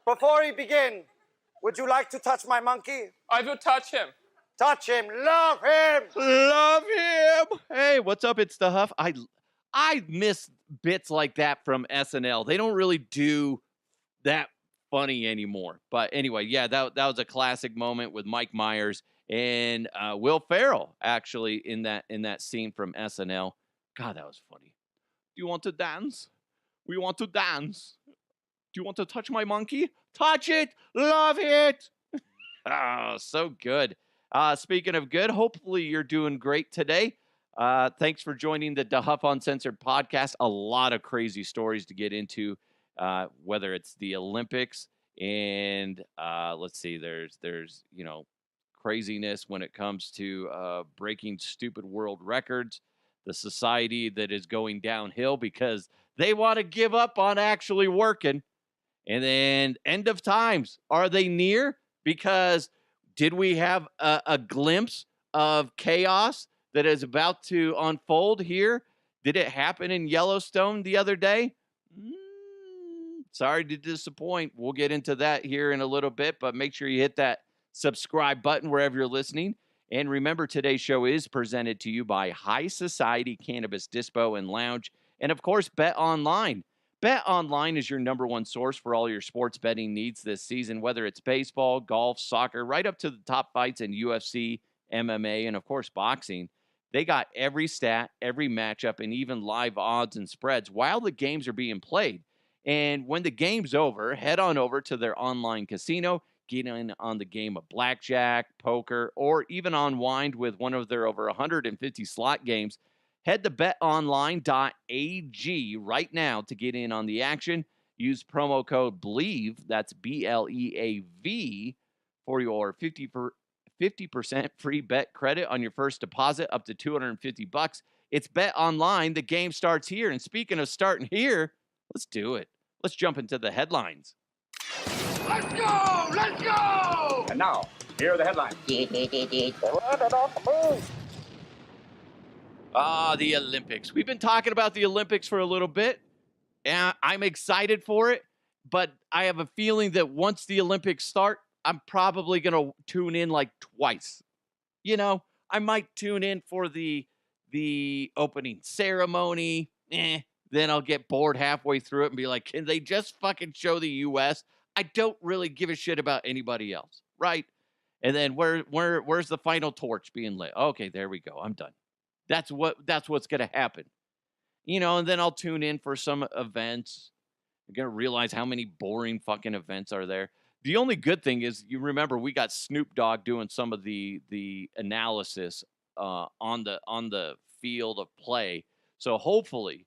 Before we begin, would you like to touch my monkey? I will touch him. Touch him. Love him. Love him. Hey, what's up? It's the Huff. I miss bits like that from SNL. They don't really do that funny anymore. But anyway, yeah, that was a classic moment with Mike Myers and Will Ferrell actually in that scene from SNL. God, that was funny. Do you want to dance? We want to dance. Do you want to touch my monkey? Touch it. Love it. Oh, so good. Speaking of good, hopefully you're doing great today. Thanks for joining the Huff Uncensored podcast. A lot of crazy stories to get into, whether it's the Olympics and let's see, there's craziness when it comes to breaking stupid world records, the society that is going downhill because they want to give up on actually working. And then end of times. Are they near? Because did we have a glimpse of chaos that is about to unfold here? Did it happen in Yellowstone the other day? Sorry to disappoint. We'll get into that here in a little bit, but make sure you hit that subscribe button wherever you're listening. And remember, today's show is presented to you by High Society Cannabis Dispo and Lounge, and of course, Bet Online. Bet Online is your number one source for all your sports betting needs this season, whether it's baseball, golf, soccer, right up to the top fights in UFC, MMA, and of course, boxing. They got every stat, every matchup, and even live odds and spreads while the games are being played. And when the game's over, head on over to their online casino, get in on the game of blackjack, poker, or even unwind with one of their over 150 slot games. Head to betonline.ag right now to get in on the action. Use promo code BLEAV, that's BLEAV, for your 50% free bet credit on your first deposit up to $250. It's Bet Online. The game starts here. And speaking of starting here, let's do it. Let's jump into the headlines. Let's go! Let's go! And now, here are the headlines. The Olympics. We've been talking about the Olympics for a little bit, and I'm excited for it, but I have a feeling that once the Olympics start, I'm probably going to tune in like twice. I might tune in for the opening ceremony. Then I'll get bored halfway through it and be like, can they just fucking show the U.S.? I don't really give a shit about anybody else, right? And then where's the final torch being lit? Okay, there we go. I'm done. That's what's going to happen. And then I'll tune in for some events. You're going to realize how many boring fucking events are there. The only good thing is, you remember, we got Snoop Dogg doing some of the analysis on the field of play. So hopefully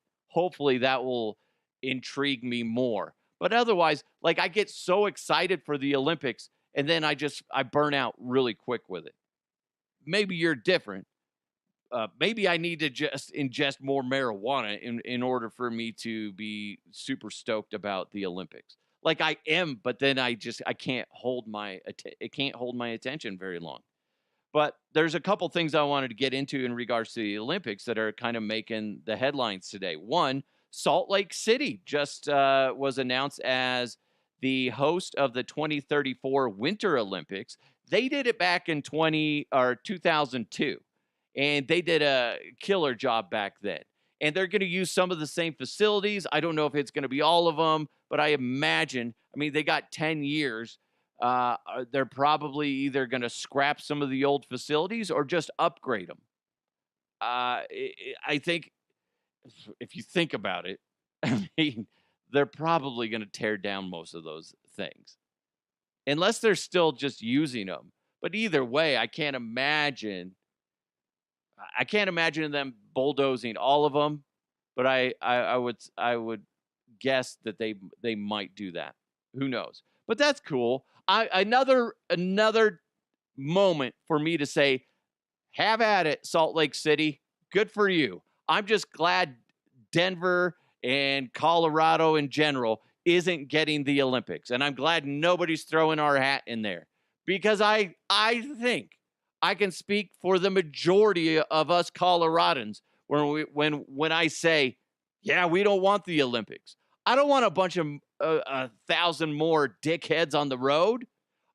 that will intrigue me more. But otherwise, like, I get so excited for the Olympics, and then I burn out really quick with it. Maybe you're different. Maybe I need to just ingest more marijuana in order for me to be super stoked about the Olympics. Like I am, but then it can't hold my attention very long. But there's a couple things I wanted to get into in regards to the Olympics that are kind of making the headlines today. One, Salt Lake City just was announced as the host of the 2034 Winter Olympics. They did it back in 2002. And they did a killer job back then. And they're going to use some of the same facilities. I don't know if it's going to be all of them, but I imagine, they got 10 years. They're probably either going to scrap some of the old facilities or just upgrade them. I think, if you think about it, they're probably going to tear down most of those things. Unless they're still just using them. But either way, I can't imagine them bulldozing all of them, but I would guess that they might do that. Who knows? But that's cool. Another moment for me to say, have at it, Salt Lake City. Good for you. I'm just glad Denver and Colorado in general isn't getting the Olympics, and I'm glad nobody's throwing our hat in there, because I think I can speak for the majority of us Coloradans when I say, yeah, we don't want the Olympics. I don't want a bunch of 1,000 more dickheads on the road.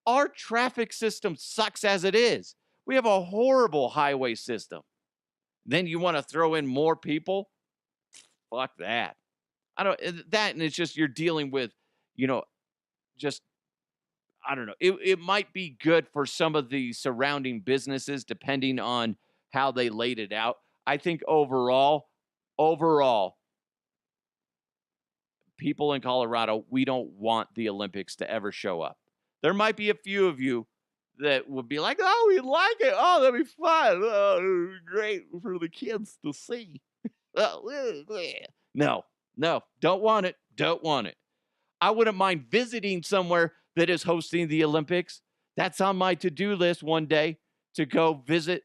Our traffic system sucks as it is. We have a horrible highway system. Then you want to throw in more people? Fuck that. I don't that, and it's just you're dealing with, you know, just I don't know. It might be good for some of the surrounding businesses depending on how they laid it out. I think overall, people in Colorado, we don't want the Olympics to ever show up. There might be a few of you that would be like, "Oh, we like it. Oh, that'd be fun. Oh, great for the kids to see." No, no, don't want it. Don't want it. I wouldn't mind visiting somewhere that is hosting the Olympics. That's on my to-do list one day to go visit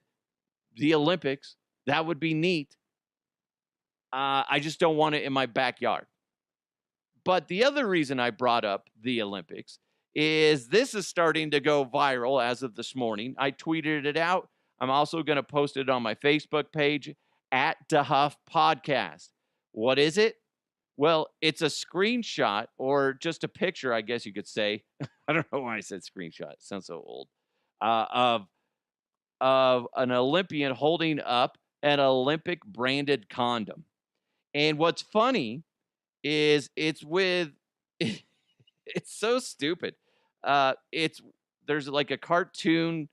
the Olympics. That would be neat. I just don't want it in my backyard. But the other reason I brought up the Olympics is this is starting to go viral as of this morning. I tweeted it out. I'm also going to post it on my Facebook page at DeHuff Podcast. What is it? Well, it's a screenshot or just a picture, I guess you could say. I don't know why I said screenshot. It sounds so old. Of an Olympian holding up an Olympic branded condom. And what's funny is it's with it's so stupid. It's there's like a cartoon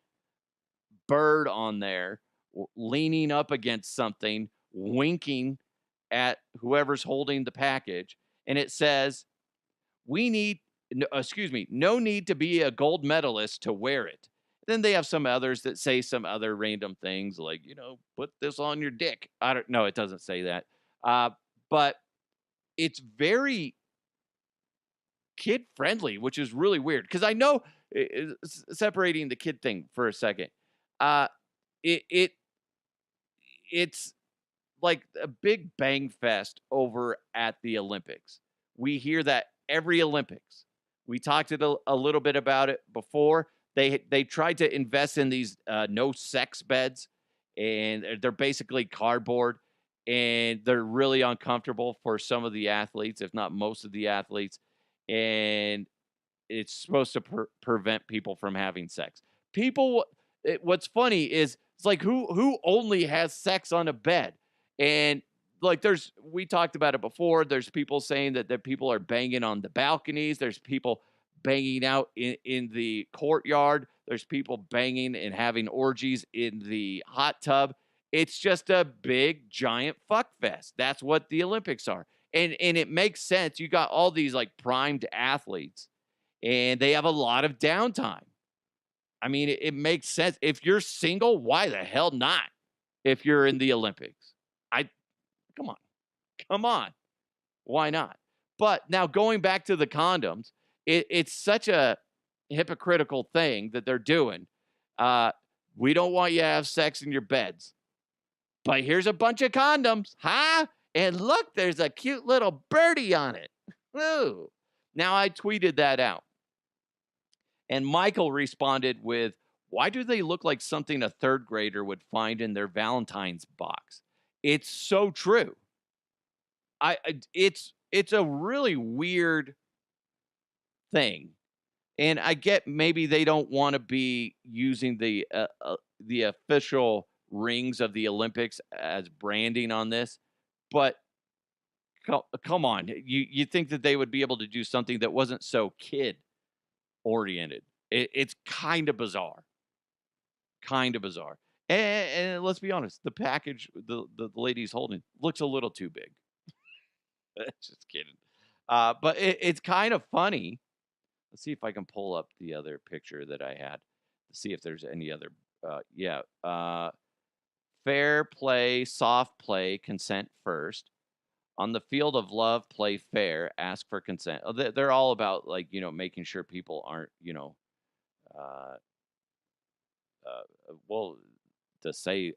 bird on there leaning up against something, winking at whoever's holding the package, and it says, "We need, no need to be a gold medalist to wear it." Then they have some others that say some other random things like, put this on your dick. I don't know. It doesn't say that. But it's very kid friendly, which is really weird. Because I know separating the kid thing for a second, uh, it's like a big bang fest over at the Olympics. We hear that every Olympics. We talked a little bit about it before. They tried to invest in these no sex beds, and they're basically cardboard, and they're really uncomfortable for some of the athletes, if not most of the athletes. And it's supposed to prevent people from having sex. What's funny is it's like who only has sex on a bed, and like we talked about it before. There's people saying that people are banging on the balconies. There's people banging out in the courtyard. There's people banging and having orgies in the hot tub. It's just a big giant fuck fest. That's what the Olympics are, and it makes sense. You got all these like primed athletes, and they have a lot of downtime. I mean, it makes sense. If you're single, why the hell not? If you're in the Olympics, come on, come on, why not? But now going back to the condoms, it's such a hypocritical thing that they're doing. We don't want you to have sex in your beds, but here's a bunch of condoms, huh? And look, there's a cute little birdie on it. Ooh. Now I tweeted that out. And Michael responded with, "Why do they look like something a third grader would find in their Valentine's box?" It's so true. It's a really weird thing, and I get maybe they don't want to be using the official rings of the Olympics as branding on this, but come on, you think that they would be able to do something that wasn't so kid oriented? It's kind of bizarre. Kind of bizarre. And let's be honest, the package the lady's holding looks a little too big. Just kidding. But it's kind of funny. Let's see if I can pull up the other picture that I had to see if there's any other. Fair play, soft play, consent first. On the field of love, play fair, ask for consent. They're all about like, making sure people aren't, uh, well, to say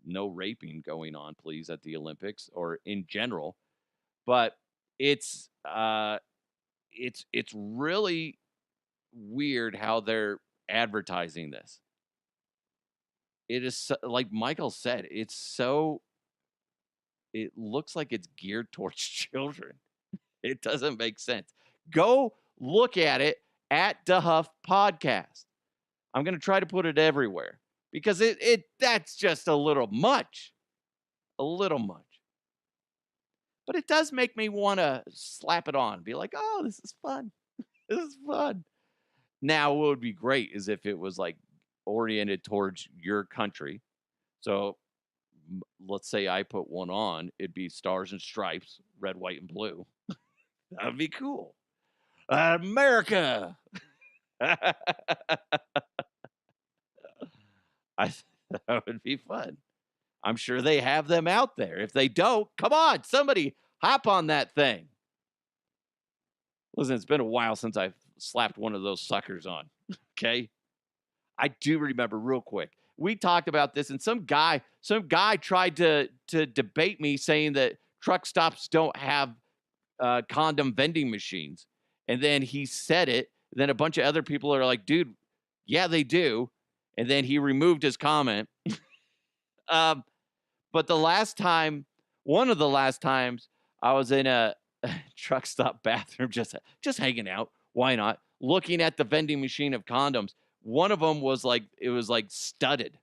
no raping going on, please, at the Olympics or in general. But it's really weird how they're advertising this. It is like Michael said, it's so it looks like it's geared towards children. It doesn't make sense. Go look at it at DeHuff Podcast. I'm going to try to put it everywhere because that's just a little much. A little much. But it does make me want to slap it on. Be like, oh, this is fun. This is fun. Now, what would be great is if it was like oriented towards your country. So let's say I put one on, it'd be stars and stripes, red, white, and blue. That'd be cool. America. That would be fun. I'm sure they have them out there. If they don't, come on, somebody hop on that thing. Listen, it's been a while since I've slapped one of those suckers on. Okay. I do remember real quick. We talked about this, and some guy tried to debate me saying that truck stops don't have condom vending machines. And then he said it. Then a bunch of other people are like, dude, yeah, they do. And then he removed his comment. But one of the last times I was in a truck stop bathroom, just hanging out. Why not? Looking at the vending machine of condoms. One of them was like, it was like studded.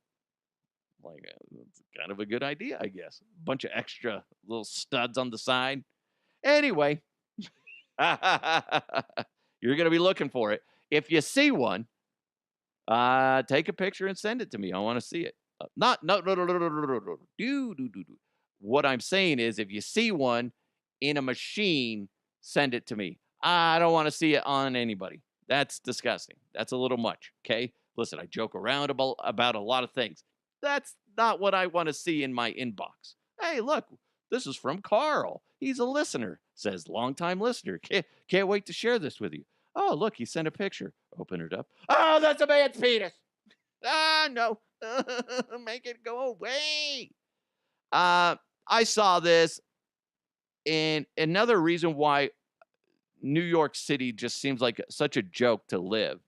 Like, it's kind of a good idea, I guess. A bunch of extra little studs on the side. Anyway, you're going to be looking for it. If you see one, take a picture and send it to me. I want to see it. No. What I'm saying is, if you see one in a machine, send it to me. I don't want to see it on anybody. That's disgusting. That's a little much. Okay. Listen, I joke around about a lot of things. That's not what I want to see in my inbox. Hey, look, this is from Carl. He's a listener. Says longtime listener. Can't wait to share this with you. Oh, look, he sent a picture. Open it up. Oh, that's a man's penis. Ah, no. Make it go away. I saw this, and another reason why New York City just seems like such a joke to live.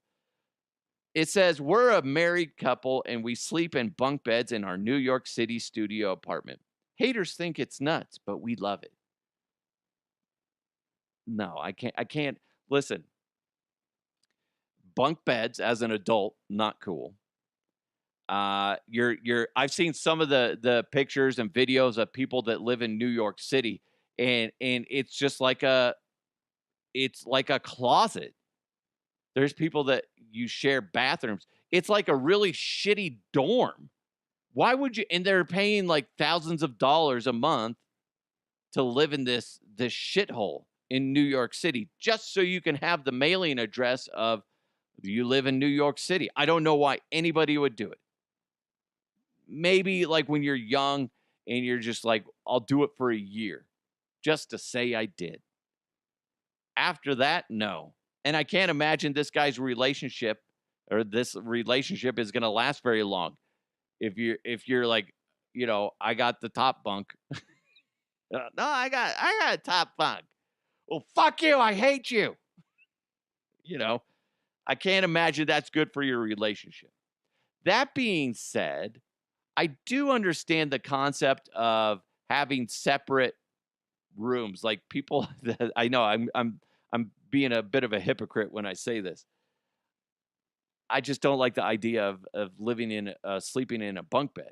It says, we're a married couple and we sleep in bunk beds in our New York City studio apartment. Haters think it's nuts, but we love it. No, I can't. Listen, bunk beds as an adult, not cool. I've seen some of the pictures and videos of people that live in New York City, and it's just like it's like a closet. There's people that you share bathrooms. It's like a really shitty dorm. Why would you? And they're paying like thousands of dollars a month to live in this shithole in New York City, just so you can have the mailing address of you live in New York City. I don't know why anybody would do it. Maybe like when you're young and you're just like, I'll do it for a year just to say I did. After that, no. And I can't imagine this guy's relationship or this relationship is going to last very long. If you're like, I got the top bunk. No, I got a top bunk. Well, fuck you. I hate you. I can't imagine that's good for your relationship. That being said, I do understand the concept of having separate rooms. Like people that I know, I'm being a bit of a hypocrite when I say this. I just don't like the idea of living sleeping in a bunk bed.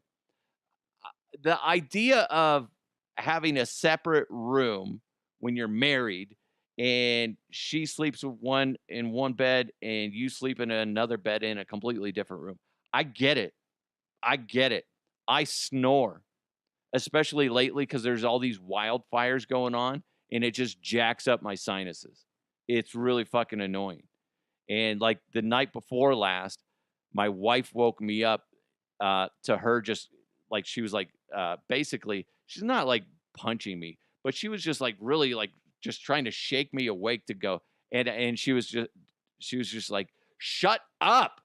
The idea of having a separate room when you're married and she sleeps in one bed and you sleep in another bed in a completely different room. I get it. I snore, especially lately because there's all these wildfires going on and it just jacks up my sinuses. It's really fucking annoying. And like the night before last, my wife woke me up to her just like she was like basically she's not like punching me, but she was just like really like just trying to shake me awake to go. And she was just like, shut up.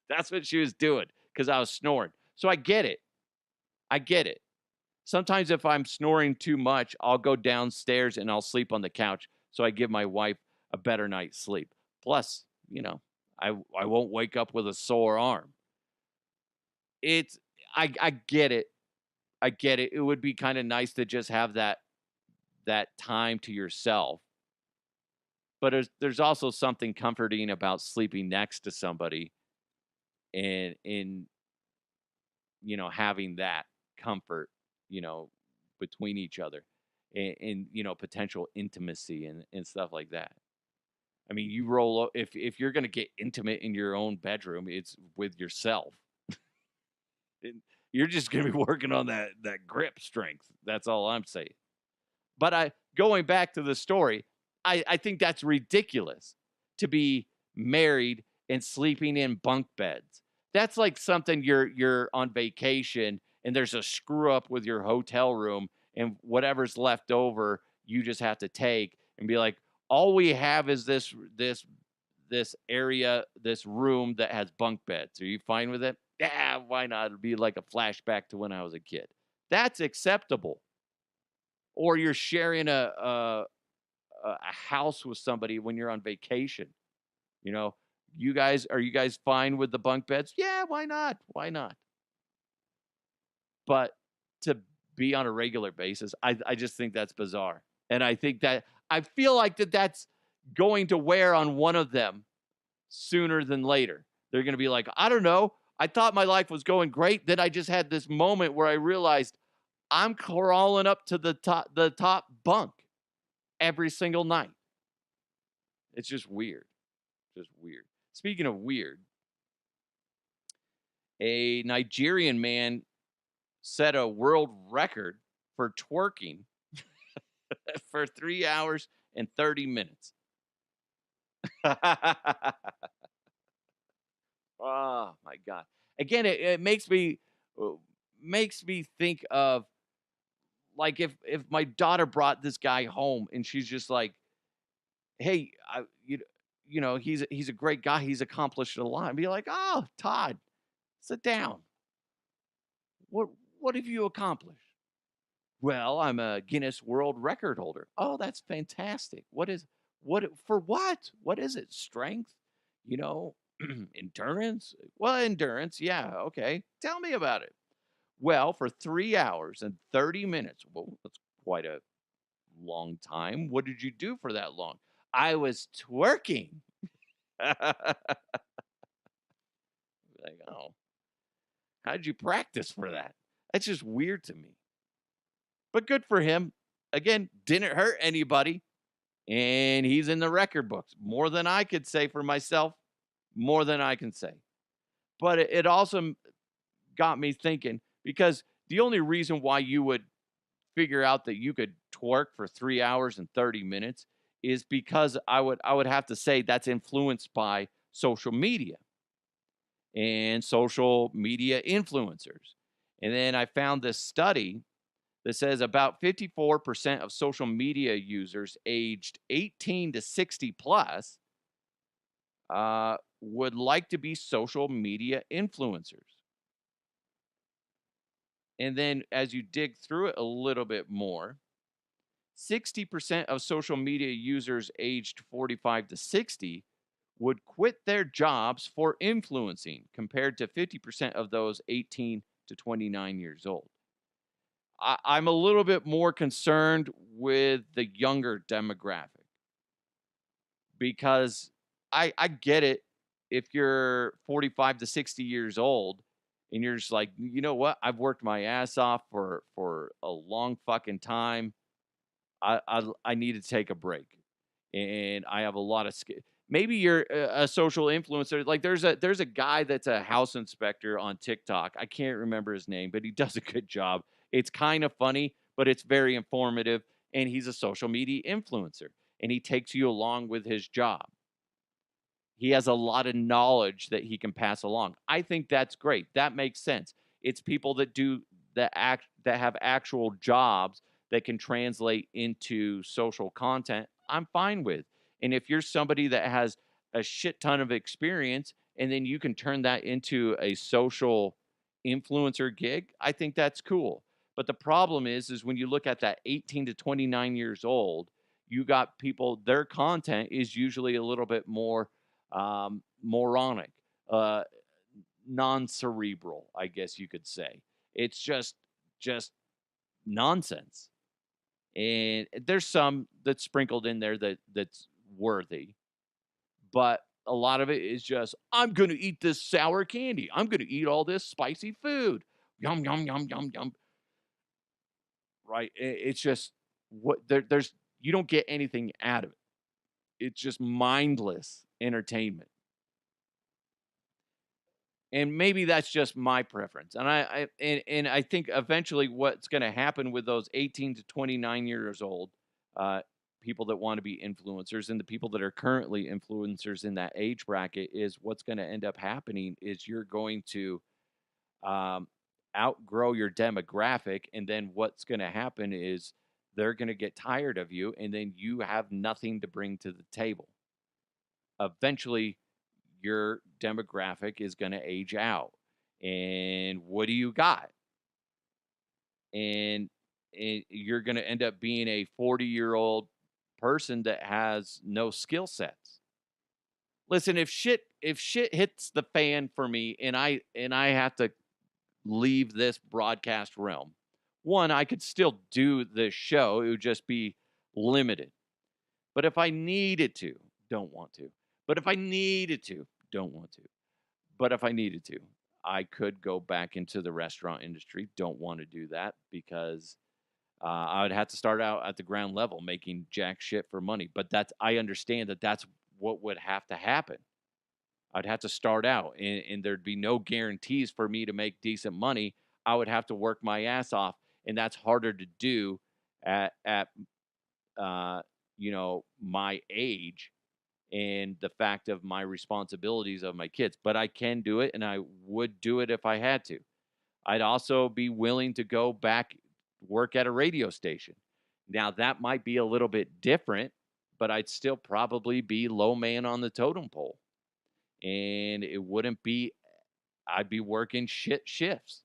That's what she was doing because I was snoring. So I get it. Sometimes if I'm snoring too much, I'll go downstairs and I'll sleep on the couch. So I give my wife a better night's sleep. Plus, I won't wake up with a sore arm. I get it. I get it. It would be kind of nice to just have that time to yourself. But there's also something comforting about sleeping next to somebody and in having that comfort, you know, between each other and potential intimacy and stuff like that. I mean, you if you're gonna get intimate in your own bedroom, it's with yourself. And you're just gonna be working on that grip strength. That's all I'm saying. But going back to the story, I think that's ridiculous to be married and sleeping in bunk beds. That's like something you're on vacation and there's a screw up with your hotel room and whatever's left over you just have to take and be like, all we have is this area, this room that has bunk beds. Are you fine with it? Yeah, why not? It'll be like a flashback to when I was a kid. That's acceptable. Or you're sharing a house with somebody when you're on vacation. You know, are you guys fine with the bunk beds? Yeah, why not? Why not? But to be on a regular basis, I just think that's bizarre. And I think that I feel like that's going to wear on one of them sooner than later. They're going to be like, I don't know. I thought my life was going great. Then I just had this moment where I realized I'm crawling up to the top bunk every single night. It's just weird. Just weird. Speaking of weird, a Nigerian man set a world record for twerking for 3 hours and 30 minutes. Oh my God. Again, it makes me think of like if my daughter brought this guy home and she's just like, hey, he's a great guy. He's accomplished a lot. And be like, oh, Todd, sit down. What what have you accomplished? Well, I'm a Guinness World Record holder. Oh, that's fantastic. What for what? What is it? Strength? You know, endurance? Well, endurance, yeah, okay. Tell me about it. Well, for 3 hours and 30 minutes. Well, that's quite a long time. What did you do for that long? I was twerking. Like, oh, how did you practice for that? That's just weird to me. But good for him. Again, didn't hurt anybody. And he's in the record books. More than I could say for myself. More than I can say. But it also got me thinking because the only reason why you would figure out that you could twerk for 3 hours and 30 minutes is because I would have to say that's influenced by social media and social media influencers. And then I found this study that says about 54% of social media users aged 18 to 60 plus would like to be social media influencers. And then as you dig through it a little bit more, 60% of social media users aged 45 to 60 would quit their jobs for influencing, compared to 50% of those 18 to 29 years old. I'm a little bit more concerned with the younger demographic because I get it if you're 45 to 60 years old and you're just like, you know what? I've worked my ass off for a long fucking time. I need to take a break, and I have a lot of skill. Maybe you're a social influencer. Like there's a guy that's a house inspector on TikTok. I can't remember his name, but he does a good job. It's kind of funny, but it's very informative. And he's a social media influencer, and he takes you along with his job. He has a lot of knowledge that he can pass along. I think that's great. That makes sense. It's people that do that have actual jobs that can translate into social content. I'm fine with. And if you're somebody that has a shit ton of experience and then you can turn that into a social influencer gig, I think that's cool. But the problem is when you look at that 18 to 29 years old, you got people, their content is usually a little bit more moronic, non cerebral, I guess you could say. It's just just nonsense. And there's some that's sprinkled in there that's worthy, but a lot of it is just, I'm going to eat this sour candy. I'm going to eat all this spicy food. Yum, yum, yum, yum, yum. Right? It's just there's you don't get anything out of it. It's just mindless entertainment. And maybe that's just my preference. And I think eventually what's going to happen with those 18 to 29 years old people that want to be influencers and the people that are currently influencers in that age bracket is what's going to end up happening is you're going to outgrow your demographic. And then what's going to happen is they're going to get tired of you and then you have nothing to bring to the table. Eventually, your demographic is going to age out. And what do you got? And you're going to end up being a 40-year-old person that has no skill sets. Listen, if shit hits the fan for me and I have to leave this broadcast realm, one, I could still do this show. It would just be limited. But if I needed to, don't want to. But if I needed to, don't want to. But if I needed to, I could go back into the restaurant industry. Don't want to do that because I would have to start out at the ground level making jack shit for money. But I understand that that's what would have to happen. I'd have to start out and there'd be no guarantees for me to make decent money. I would have to work my ass off. And that's harder to do at my age and the fact of my responsibilities of my kids. But I can do it, and I would do it if I had to. I'd also be willing to go back, work at a radio station. Now, that might be a little bit different, but I'd still probably be low man on the totem pole. And it wouldn't be, I'd be working shit shifts.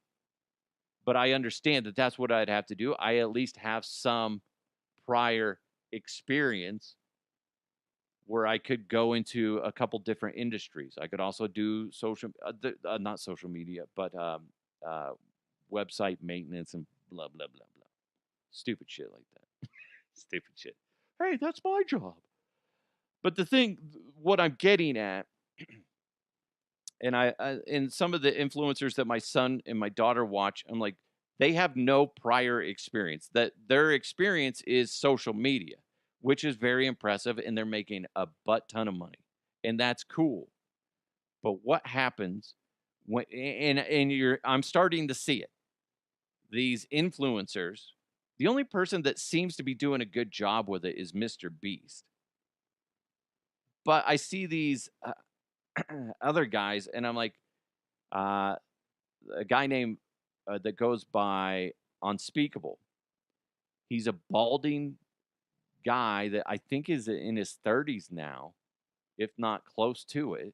But I understand that that's what I'd have to do. I at least have some prior experience where I could go into a couple different industries. I could also do not social media, but website maintenance and blah, blah, blah, blah. Stupid shit like that. Stupid shit. Hey, that's my job. But what I'm getting at, and and some of the influencers that my son and my daughter watch, I'm like, they have no prior experience. That their experience is social media, which is very impressive, and they're making a butt ton of money, and that's cool. But what happens when I'm starting to see it. These influencers, the only person that seems to be doing a good job with it is Mr. Beast. But I see these other guys, and I'm like, a guy named that goes by Unspeakable. He's a balding guy that I think is in his 30s now, if not close to it.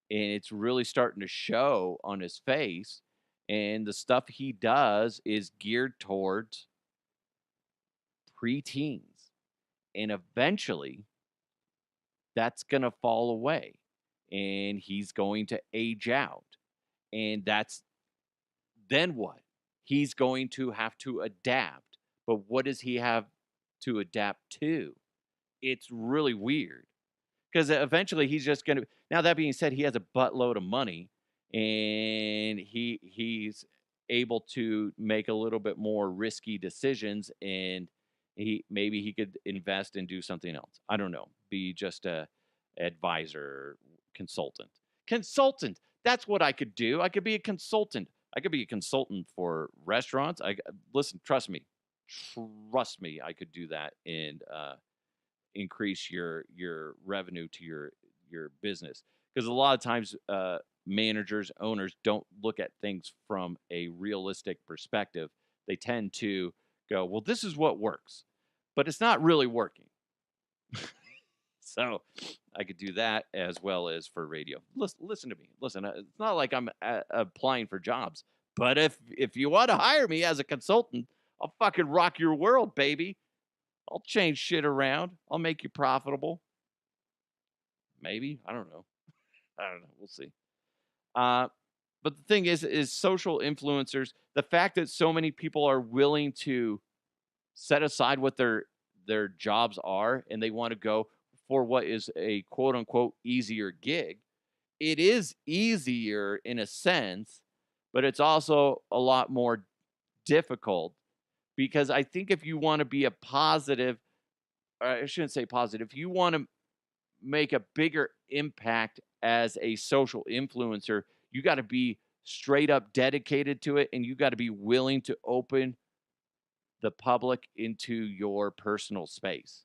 And it's really starting to show on his face. And the stuff he does is geared towards preteens. And eventually, that's going to fall away. And he's going to age out. And then what? He's going to have to adapt. But what does he have to adapt to? It's really weird. Because eventually he's just going to... Now, that being said, he has a buttload of money. And he's able to make a little bit more risky decisions. And maybe he could invest and do something else. I don't know. Be just a advisor, consultant. Consultant. That's what I could do. I could be a consultant. I could be a consultant for restaurants. Listen, trust me, I could do that and increase your revenue to your business. Because a lot of times, managers, owners don't look at things from a realistic perspective. They tend to go, "Well, this is what works," but it's not really working. So I could do that as well as for radio. Listen to me. Listen, it's not like I'm applying for jobs, but if you want to hire me as a consultant, I'll fucking rock your world, baby. I'll change shit around. I'll make you profitable. Maybe. I don't know. We'll see. But the thing is social influencers, the fact that so many people are willing to set aside what their jobs are and they want to go for what is a quote unquote easier gig. It is easier in a sense, but it's also a lot more difficult because I think if you want to be a positive, or I shouldn't say positive, if you want to make a bigger impact as a social influencer, you got to be straight up dedicated to it and you got to be willing to open the public into your personal space.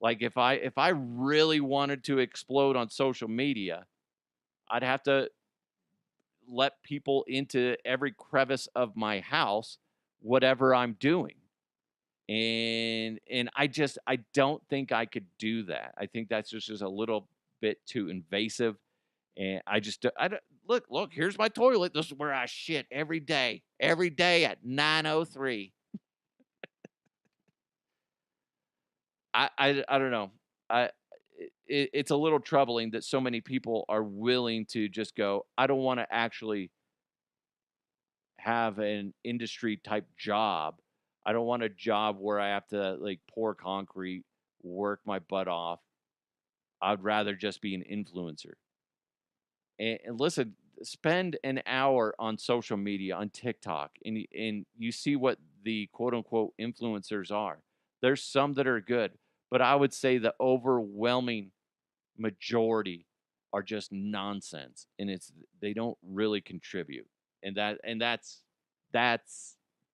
Like if I really wanted to explode on social media, I'd have to let people into every crevice of my house, whatever I'm doing. And I don't think I could do that. I think that's just a little bit too invasive. And I don't look, here's my toilet. This is where I shit every day at 9:03. I don't know. I it's a little troubling that so many people are willing to just go, I don't want to actually have an industry type job. I don't want a job where I have to like pour concrete, work my butt off. I'd rather just be an influencer. And listen, spend an hour on social media, on TikTok, and you see what the quote unquote influencers are. There's some that are good, but I would say the overwhelming majority are just nonsense, and they don't really contribute, and that's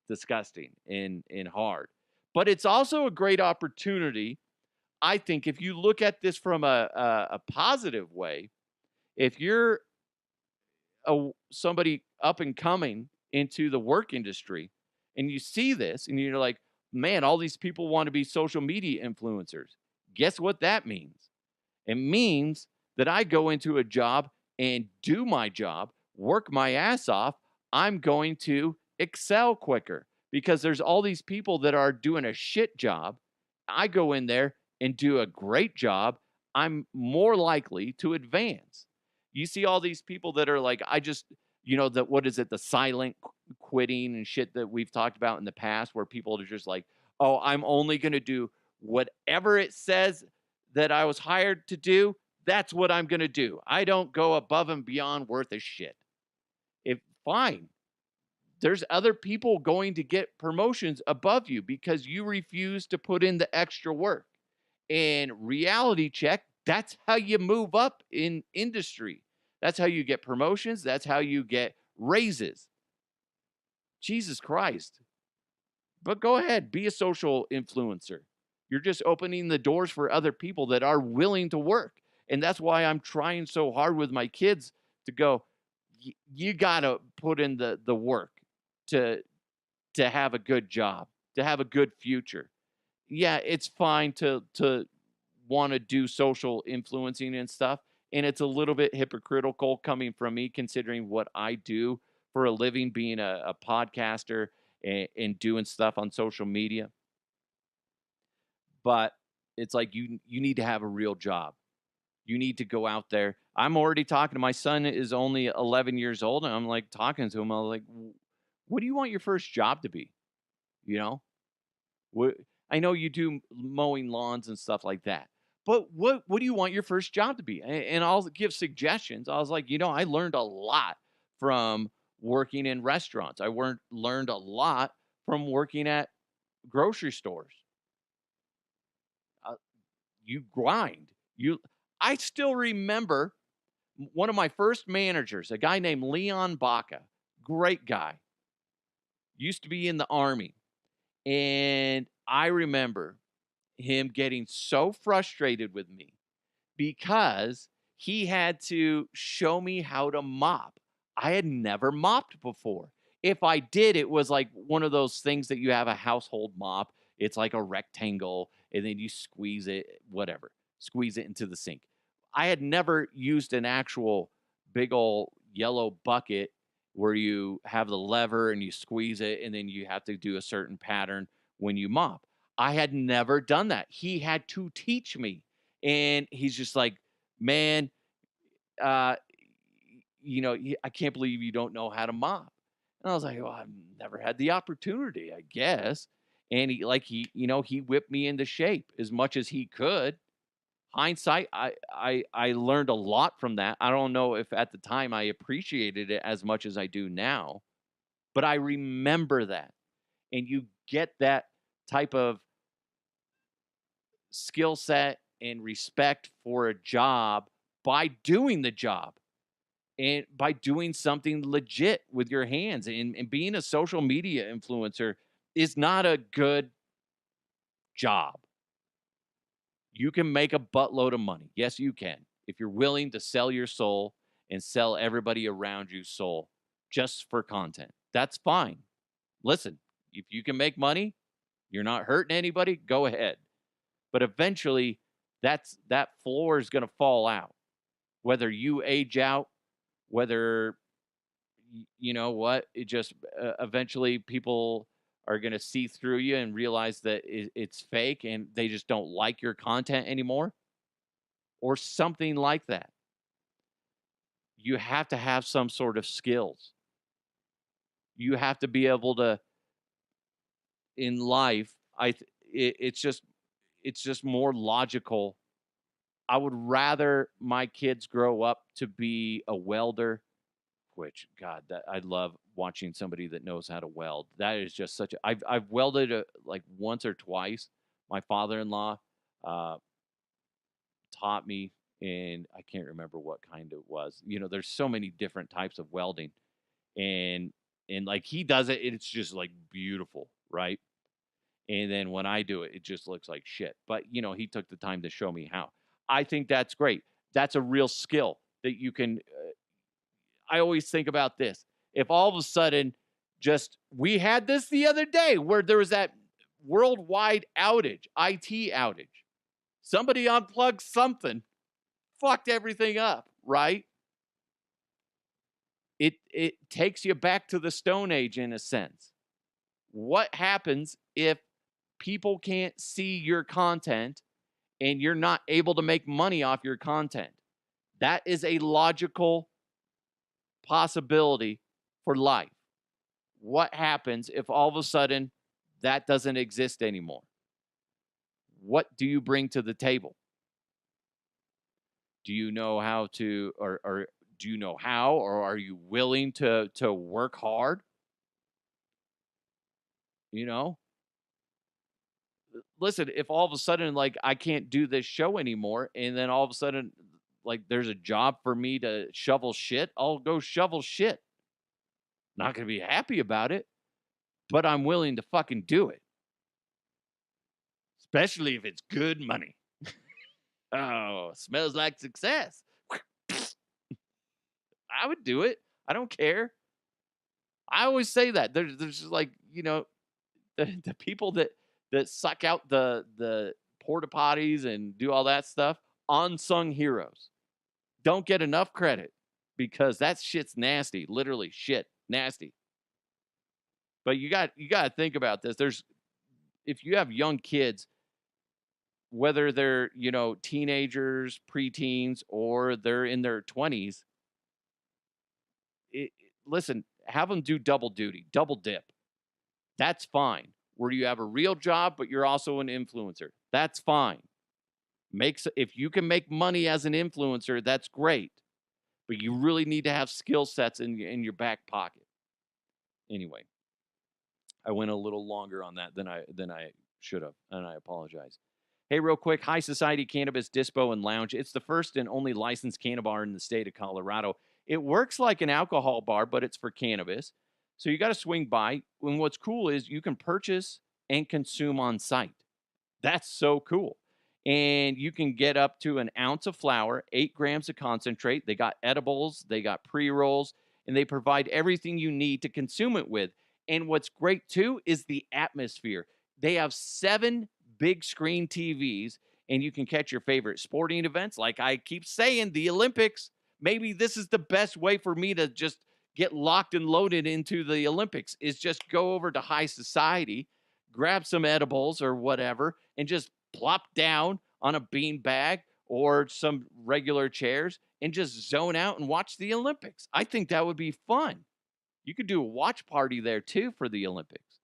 disgusting and hard. But it's also a great opportunity, I think, if you look at this from a positive way. If you're somebody up and coming into the work industry and you see this and you're like, man, all these people want to be social media influencers. Guess what that means? It means that I go into a job and do my job, work my ass off. I'm going to excel quicker because there's all these people that are doing a shit job. I go in there and do a great job. I'm more likely to advance. You see all these people that are like, that what is it, the silent quitting and shit that we've talked about in the past, where people are just like, oh, I'm only going to do whatever it says that I was hired to do. That's what I'm going to do. I don't go above and beyond worth a shit. If fine, there's other people going to get promotions above you because you refuse to put in the extra work. And reality check, that's how you move up in industry. That's how you get promotions. That's how you get raises. Jesus Christ. But go ahead, be a social influencer. You're just opening the doors for other people that are willing to work. And that's why I'm trying so hard with my kids to go, you got to put in the work to have a good job, to have a good future. Yeah, it's fine to want to do social influencing and stuff, and it's a little bit hypocritical coming from me considering what I do for a living, being a podcaster and doing stuff on social media. But it's like you need to have a real job. You need to go out there. I'm already talking to my son is only 11 years old, and I'm like talking to him. I'm like, what do you want your first job to be? You know, what I know you do mowing lawns and stuff like that. But what do you want your first job to be? And I'll give suggestions. I was like, I learned a lot from working in restaurants. Learned a lot from working at grocery stores. Uh, you grind. I still remember one of my first managers, a guy named Leon Baca, great guy, used to be in the army. And I remember him getting so frustrated with me because he had to show me how to mop. I had never mopped before. If I did, it was like one of those things that you have a household mop. It's like a rectangle, and then you squeeze it, whatever, squeeze it into the sink. I had never used an actual big old yellow bucket where you have the lever and you squeeze it, and then you have to do a certain pattern when you mop. I had never done that. He had to teach me. And he's just like, man, uh, I can't believe you don't know how to mop. And I was like, well, I've never had the opportunity, I guess. And he whipped me into shape as much as he could. Hindsight, I learned a lot from that. I don't know if at the time I appreciated it as much as I do now, but I remember that. And you get that type of skill set and respect for a job by doing the job and by doing something legit with your hands. And being a social media influencer is not a good job. You can make a buttload of money. Yes, you can. If you're willing to sell your soul and sell everybody around you soul just for content, that's fine. Listen, if you can make money, you're not hurting anybody, go ahead. But eventually, that floor is going to fall out. Whether you age out, whether you know what, it just eventually people are going to see through you and realize that it's fake and they just don't like your content anymore or something like that. You have to have some sort of skills. You have to be able to, in life, it's just more logical. I would rather my kids grow up to be a welder, which God, that I love watching somebody that knows how to weld. That is just such a. I've welded like once or twice. My father-in-law taught me, and I can't remember what kind it was. There's so many different types of welding, and like he does it, it's just like beautiful, right? And then when I do it, it just looks like shit. But he took the time to show me how. I think that's great. That's a real skill that you can. I always think about this. If all of a sudden, we had this the other day where there was that worldwide outage, IT outage. Somebody unplugged something, fucked everything up, right? It takes you back to the Stone Age in a sense. What happens if people can't see your content and you're not able to make money off your content? That is a logical possibility for life. What happens if all of a sudden that doesn't exist anymore? What do you bring to the table? Do you know how to, or do you know how, or are you willing to work hard? Listen, if all of a sudden, like, I can't do this show anymore, and then all of a sudden, like, there's a job for me to shovel shit, I'll go shovel shit. Not going to be happy about it, but I'm willing to fucking do it. Especially if it's good money. Oh, smells like success. I would do it. I don't care. I always say that. There's just like, the people that suck out the porta potties and do all that stuff, unsung heroes. Don't get enough credit because that shit's nasty. Literally shit, nasty. But you got to think about this. If you have young kids, whether they're, teenagers, preteens, or they're in their 20s, listen, have them do double duty, double dip. That's fine. Where you have a real job, but you're also an influencer. That's fine. If you can make money as an influencer, that's great. But you really need to have skill sets in your back pocket. Anyway, I went a little longer on that than I should have, and I apologize. Hey, real quick, High Society Cannabis Dispo and Lounge. It's the first and only licensed cannabis bar in the state of Colorado. It works like an alcohol bar, but it's for cannabis. So you got to swing by. And what's cool is you can purchase and consume on site. That's so cool. And you can get up to an ounce of flour, 8 grams of concentrate. They got edibles, they got pre-rolls, and they provide everything you need to consume it with. And what's great, too, is the atmosphere. They have 7 big screen TVs, and you can catch your favorite sporting events. Like I keep saying, the Olympics. Maybe this is the best way for me to just get locked and loaded into the Olympics, is just go over to High Society, grab some edibles or whatever, and just plop down on a bean bag or some regular chairs and just zone out and watch the Olympics. I think that would be fun. You could do a watch party there too for the Olympics.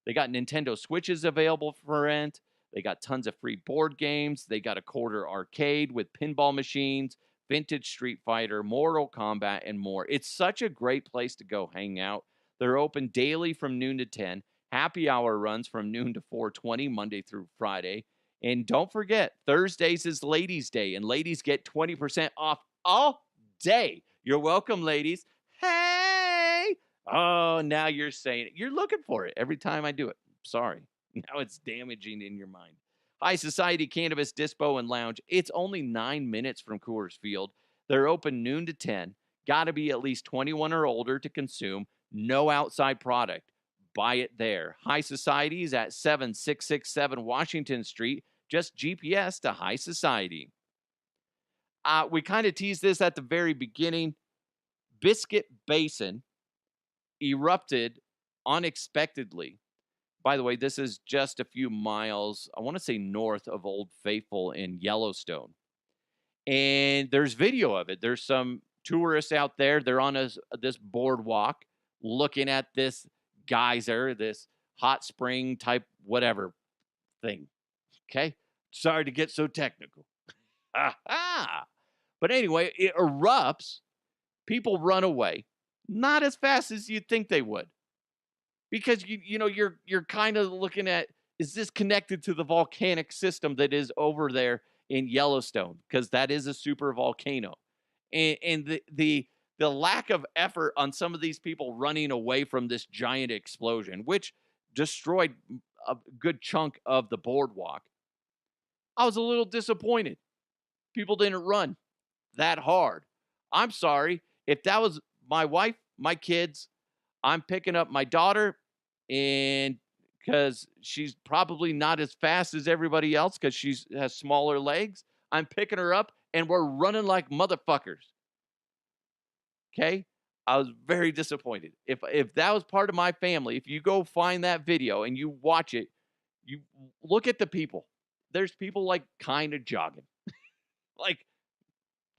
They got Nintendo Switches available for rent. They got tons of free board games. They got a quarter arcade with pinball machines, vintage Street Fighter, Mortal Kombat, and more. It's such a great place to go hang out. They're open daily from noon to 10. Happy hour runs from noon to 4:20, Monday through Friday. And don't forget, Thursdays is Ladies' Day, and ladies get 20% off all day. You're welcome, ladies. Hey! Oh, now you're saying it. You're looking for it every time I do it. Sorry. Now it's damaging in your mind. High Society Cannabis Dispo and Lounge. It's only 9 minutes from Coors Field. They're open noon to 10. Got to be at least 21 or older to consume. No outside product. Buy it there. High Society is at 7667 Washington Street. Just GPS to High Society. We kind of teased this at the very beginning. Biscuit Basin erupted unexpectedly. By the way, this is just a few miles, I want to say north of Old Faithful in Yellowstone. And there's video of it. There's some tourists out there. They're on this boardwalk looking at this geyser, this hot spring type whatever thing. Okay? Sorry to get so technical. But anyway, it erupts. People run away. Not as fast as you'd think they would. Because you're kind of looking at, is this connected to the volcanic system that is over there in Yellowstone? Because that is a super volcano. And the lack of effort on some of these people running away from this giant explosion, which destroyed a good chunk of the boardwalk. I was a little disappointed. People didn't run that hard. I'm sorry. If that was my wife, my kids, I'm picking up my daughter, and because she's probably not as fast as everybody else because she has smaller legs, I'm picking her up, and we're running like motherfuckers. Okay? I was very disappointed. If that was part of my family, if you go find that video and you watch it, you look at the people. There's people like kind of jogging. Like,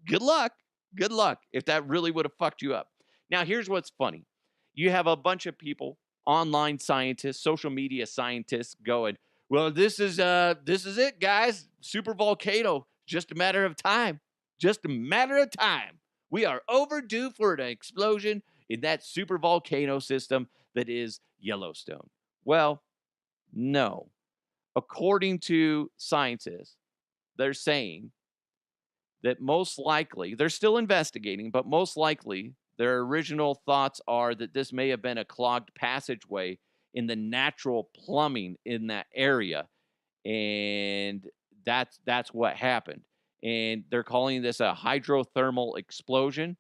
good luck. Good luck if that really would have fucked you up. Now, here's what's funny. You have a bunch of people, online scientists, social media scientists going, well, this is it, guys. Super volcano. Just a matter of time. Just a matter of time. We are overdue for an explosion in that super volcano system that is Yellowstone. Well, no. According to scientists, they're saying that most likely, they're still investigating, but most likely their original thoughts are that this may have been a clogged passageway in the natural plumbing in that area. And that's what happened. And they're calling this a hydrothermal explosion.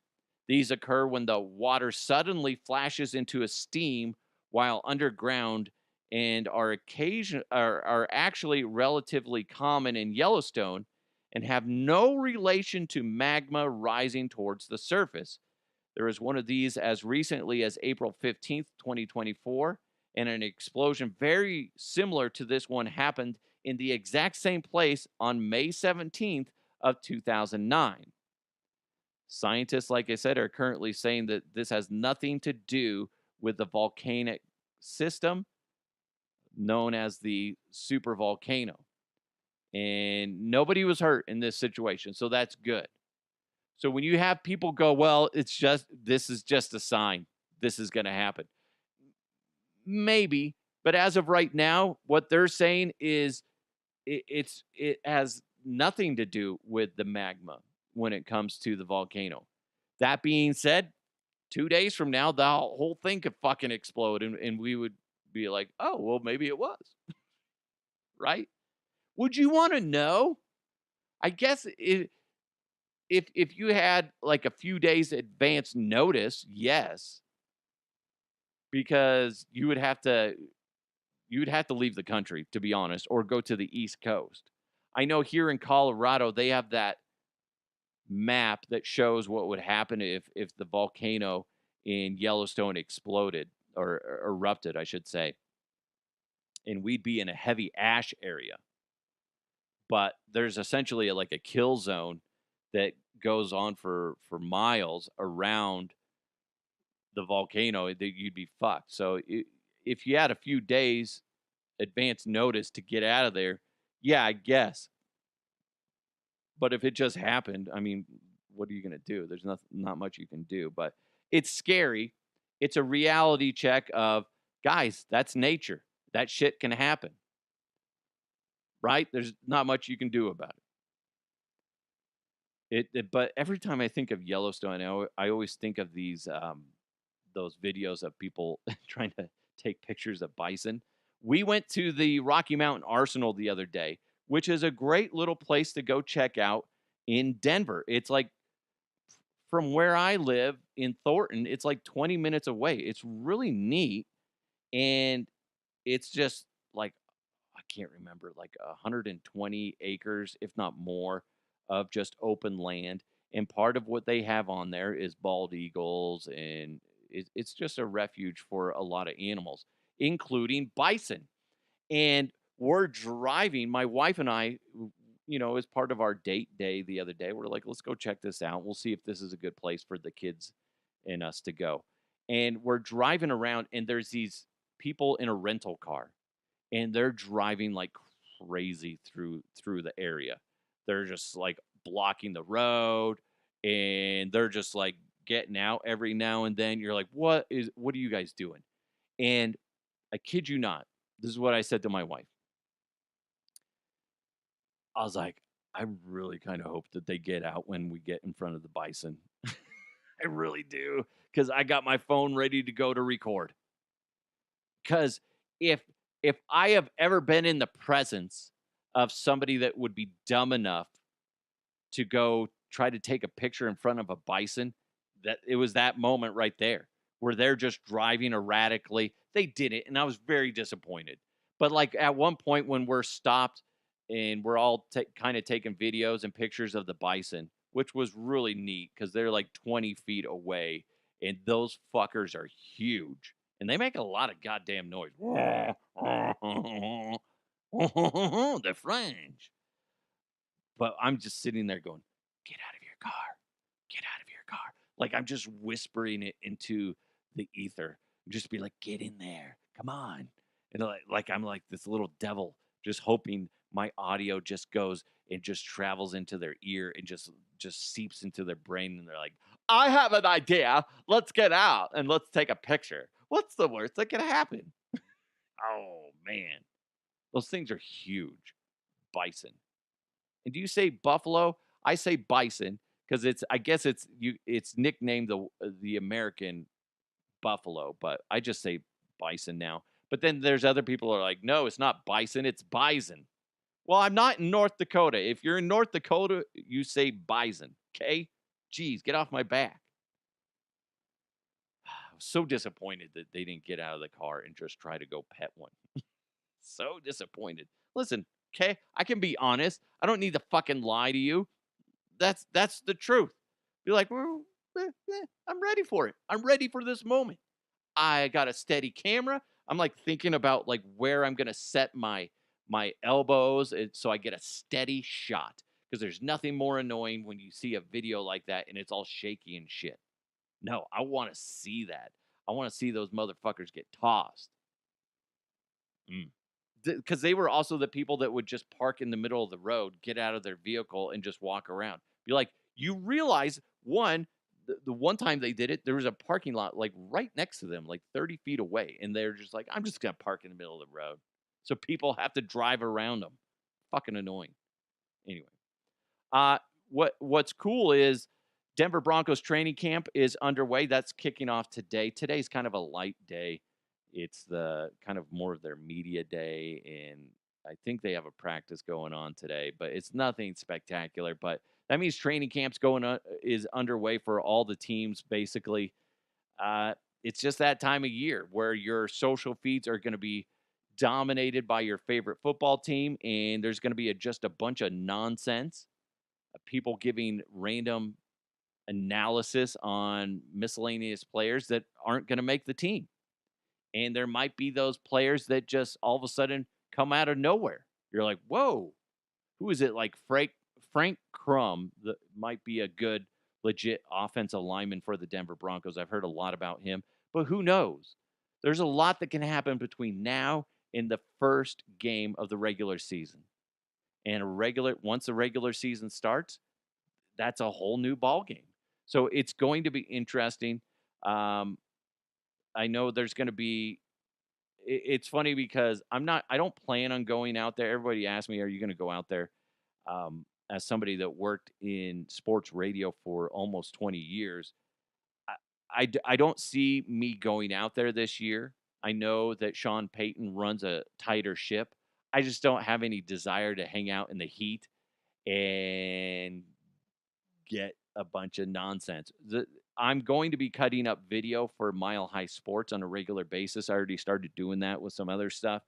These occur when the water suddenly flashes into a steam while underground and are actually relatively common in Yellowstone and have no relation to magma rising towards the surface. There was one of these as recently as April 15th, 2024, and an explosion very similar to this one happened in the exact same place on May 17th of 2009. Scientists, like I said, are currently saying that this has nothing to do with the volcanic system known as the supervolcano. And nobody was hurt in this situation, so that's good. So when you have people go, well, this is just a sign. This is going to happen. Maybe, but as of right now, what they're saying is it has nothing to do with the magma when it comes to the volcano. That being said, 2 days from now, the whole thing could fucking explode, and we would be like, oh, well, maybe it was. Right? Would you want to know? I guess if you had like a few days advance notice, yes, because you would have to leave the country, to be honest, or go to the East Coast. I know here in Colorado they have that map that shows what would happen if the volcano in Yellowstone exploded or erupted, I should say, and we'd be in a heavy ash area. but there's essentially like a kill zone that goes on for miles around the volcano that you'd be fucked. So if you had a few days advance notice to get out of there, yeah, I guess. But if it just happened, I mean, what are you gonna do? There's not much you can do. But it's scary. It's a reality check of guys, that's nature. That shit can happen, right? There's not much you can do about it. But every time I think of Yellowstone, I always think of those videos of people trying to take pictures of bison. We went to the Rocky Mountain Arsenal the other day, which is a great little place to go check out in Denver. It's like from where I live in Thornton, it's like 20 minutes away. It's really neat. And it's just like, I can't remember, like 120 acres, if not more, of just open land. And part of what they have on there is bald eagles, and it's just a refuge for a lot of animals, including bison. And we're driving, my wife and I, as part of our date day the other day, we're like, let's go check this out. We'll see if this is a good place for the kids and us to go. And we're driving around, and there's these people in a rental car, and they're driving like crazy through the area. They're just like blocking the road, and they're just like getting out every now and then. You're like, what are you guys doing? And I kid you not, this is what I said to my wife. I was like, I really kind of hope that they get out when we get in front of the bison. I really do, because I got my phone ready to go to record. Because if I have ever been in the presence of somebody that would be dumb enough to go try to take a picture in front of a bison, that it was that moment right there where they're just driving erratically. They did it, and I was very disappointed. But like at one point when we're stopped and we're all kind of taking videos and pictures of the bison, which was really neat because they're like 20 feet away, and those fuckers are huge. And they make a lot of goddamn noise. The French. But I'm just sitting there going, get out of your car. Get out of your car. Like I'm just whispering it into the ether. Just be like, get in there. Come on. And like I'm like this little devil, just hoping my audio just goes and just travels into their ear and just seeps into their brain. And they're like, I have an idea. Let's get out and let's take a picture. What's the worst that could happen? Oh man. Those things are huge. Bison. And do you say buffalo? I say bison because I guess it's nicknamed the American buffalo, but I just say bison now. But then there's other people who are like, no, it's not bison, it's bison. Well, I'm not in North Dakota. If you're in North Dakota, you say bison. Okay? Jeez, get off my back. I was so disappointed that they didn't get out of the car and just try to go pet one. So disappointed. Listen, okay, I can be honest. I don't need to fucking lie to you. That's the truth. Be like, well, I'm ready for it. I'm ready for this moment. I got a steady camera. I'm like thinking about like where I'm gonna set my elbows so I get a steady shot. Because there's nothing more annoying when you see a video like that and it's all shaky and shit. No, I want to see that. I want to see those motherfuckers get tossed. Because they were also the people that would just park in the middle of the road, get out of their vehicle, and just walk around. Be like, you realize, the one time they did it, there was a parking lot like right next to them, like 30 feet away. And they're just like, I'm just going to park in the middle of the road. So people have to drive around them. Fucking annoying. Anyway, what's cool is Denver Broncos training camp is underway. That's kicking off today. Today's kind of a light day. It's the kind of more of their media day, and I think they have a practice going on today, but it's nothing spectacular. But that means training camp's is underway for all the teams. Basically, it's just that time of year where your social feeds are going to be dominated by your favorite football team, and there's going to be just a bunch of nonsense, people giving random analysis on miscellaneous players that aren't going to make the team. And there might be those players that just all of a sudden come out of nowhere. You're like, whoa, who is it? Like Frank Crum that might be a good, legit offensive lineman for the Denver Broncos. I've heard a lot about him, but who knows? There's a lot that can happen between now and the first game of the regular season. And once the regular season starts, that's a whole new ball game. So it's going to be interesting. Um, I know there's going to be. It's funny because I don't plan on going out there. Everybody asks me, "Are you going to go out there?" As somebody that worked in sports radio for almost 20 years, I, I don't see me going out there this year. I know that Sean Payton runs a tighter ship. I just don't have any desire to hang out in the heat and get a bunch of nonsense. I'm going to be cutting up video for Mile High Sports on a regular basis. I already started doing that with some other stuff.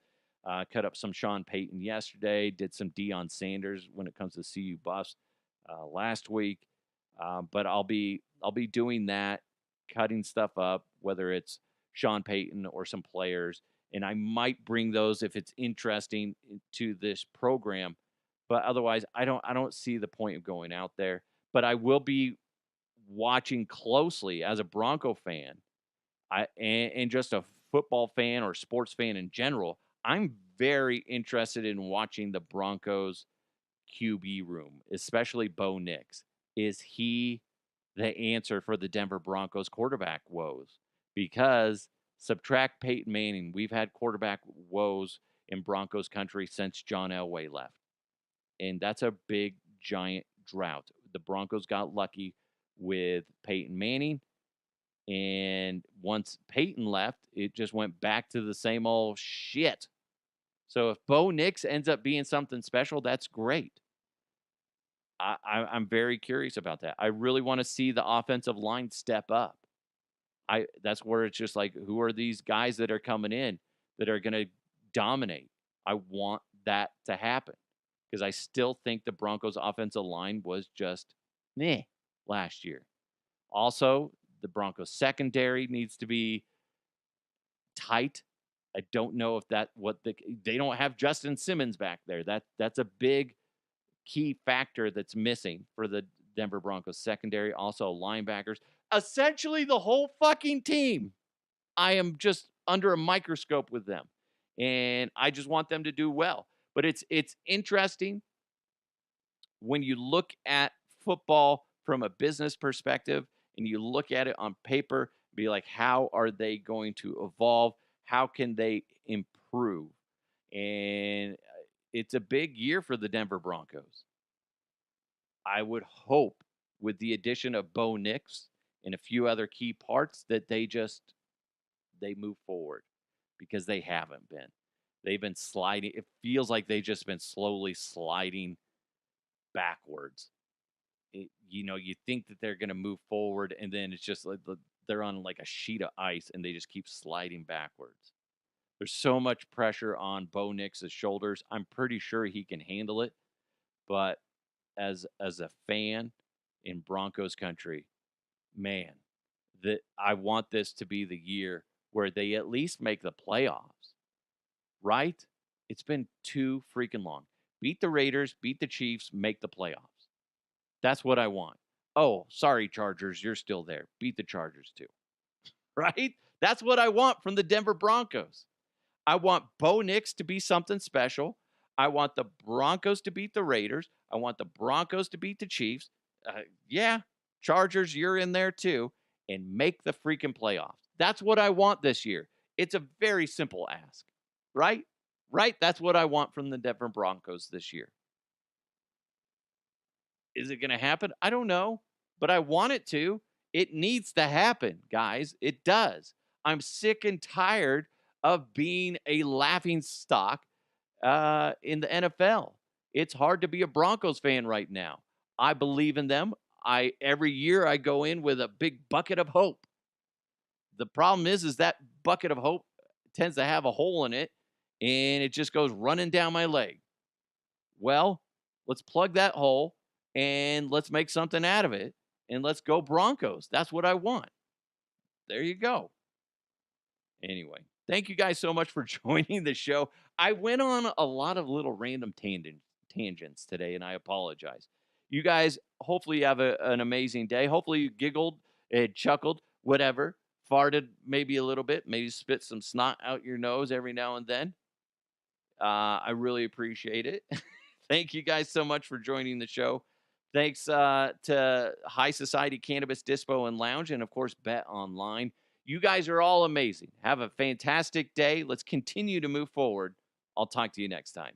Cut up some Sean Payton yesterday. Did some Deion Sanders when it comes to CU Buffs last week. But I'll be doing that, cutting stuff up, whether it's Sean Payton or some players, and I might bring those if it's interesting to this program. But otherwise, I don't see the point of going out there. But I will be watching closely as a Bronco fan, and just a football fan or sports fan in general. I'm very interested in watching the Broncos QB room, especially Bo Nix. Is he the answer for the Denver Broncos quarterback woes? Because subtract Peyton Manning, we've had quarterback woes in Broncos country since John Elway left. And that's a big, giant drought. The Broncos got lucky with Peyton Manning. And once Peyton left, it just went back to the same old shit. So if Bo Nix ends up being something special, that's great. I'm very curious about that. I really want to see the offensive line step up. That's where it's just like, who are these guys that are coming in that are going to dominate? I want that to happen because I still think the Broncos' offensive line was just meh last year. Also, the Broncos secondary needs to be tight. I don't know if they don't have Justin Simmons back there. That's a big key factor that's missing for the Denver Broncos secondary. Also, linebackers, essentially the whole fucking team. I am just under a microscope with them, and I just want them to do well. But it's interesting when you look at football from a business perspective and you look at it on paper, be like, how are they going to evolve? How can they improve? And it's a big year for the Denver Broncos. I would hope with the addition of Bo Nix and a few other key parts that they move forward because they haven't been. They've been sliding. It feels like they've just been slowly sliding backwards. You think that they're going to move forward, and then it's just like they're on like a sheet of ice, and they just keep sliding backwards. There's so much pressure on Bo Nix's shoulders. I'm pretty sure he can handle it, but as a fan in Broncos country, man, that I want this to be the year where they at least make the playoffs. Right? It's been too freaking long. Beat the Raiders, beat the Chiefs, make the playoffs. That's what I want. Oh, sorry, Chargers, you're still there. Beat the Chargers too. Right? That's what I want from the Denver Broncos. I want Bo Nix to be something special. I want the Broncos to beat the Raiders. I want the Broncos to beat the Chiefs. Yeah, Chargers, you're in there too. And make the freaking playoffs. That's what I want this year. It's a very simple ask. Right? Right? That's what I want from the Denver Broncos this year. Is it going to happen? I don't know, but I want it to. It needs to happen, guys. It does. I'm sick and tired of being a laughing stock in the NFL. It's hard to be a Broncos fan right now. I believe in them. Every year I go in with a big bucket of hope. The problem is that bucket of hope tends to have a hole in it, and it just goes running down my leg. Well, let's plug that hole and let's make something out of it, and let's go Broncos. That's what I want. There you go. Anyway, thank you guys so much for joining the show. I went on a lot of little random tangents today, and I apologize. You guys, hopefully you have an amazing day. Hopefully you giggled and chuckled, whatever, farted maybe a little bit, maybe spit some snot out your nose every now and then. I really appreciate it. Thank you guys so much for joining the show. Thanks to High Society Cannabis Dispo and Lounge, and of course, Bet Online. You guys are all amazing. Have a fantastic day. Let's continue to move forward. I'll talk to you next time.